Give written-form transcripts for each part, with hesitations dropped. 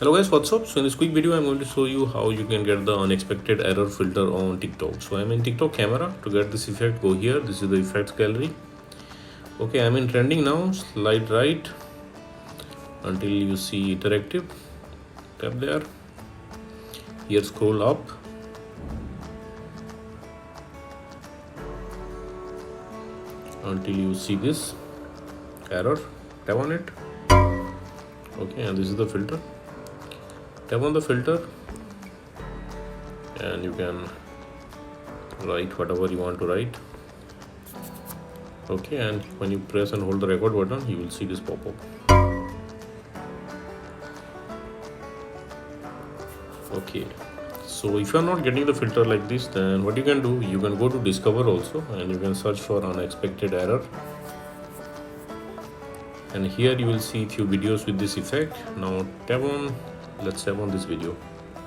Hello guys, what's up? So in this quick video I'm going to show you how you can get the unexpected error filter on TikTok. So I'm in TikTok camera. To get this effect, go here. This is the effects gallery. Okay, I'm in trending now. Slide right until you see interactive. Tap there. Here scroll up. Until you see this error. Tap on it. Okay, and this is the filter. Tap on the filter and you can write whatever you want to write. Okay, and when you press and hold the record button, you will see this pop-up. Okay, so if you are not getting the filter like this, then what you can do, you can go to discover also and you can search for unexpected error, and here you will see few videos with this effect. Now let's tap on this video.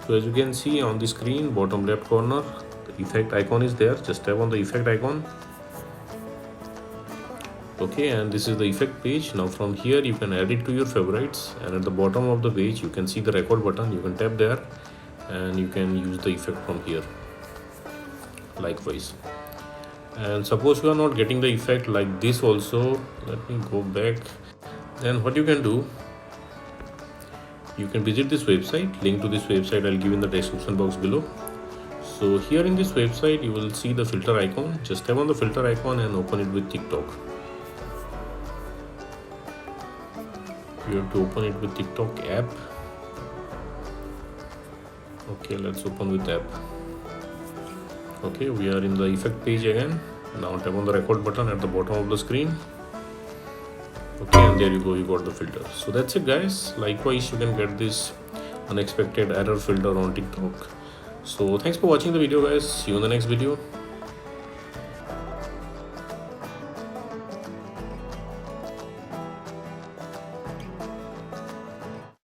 So as you can see on the screen, bottom left corner, the effect icon is there. Just tap on the effect icon. Okay, and this is the effect page. Now from here you can add it to your favorites, and at the bottom of the page you can see the record button. You can tap there and you can use the effect from here likewise. And suppose you are not getting the effect like this also, let me go back. Then what you can do, you can visit this website. Link to this website I'll give in the description box below. So here in this website you will see the filter icon. Just tap on the filter icon and open it with TikTok. You have to open it with TikTok app. Okay, let's open with app. Okay, we are in the effect page again. Now tap on the record button at the bottom of the screen. Okay, and there you go, you got the filter. So that's it guys. Likewise, you can get this unexpected error filter on TikTok. So thanks for watching the video guys. See you in the next video.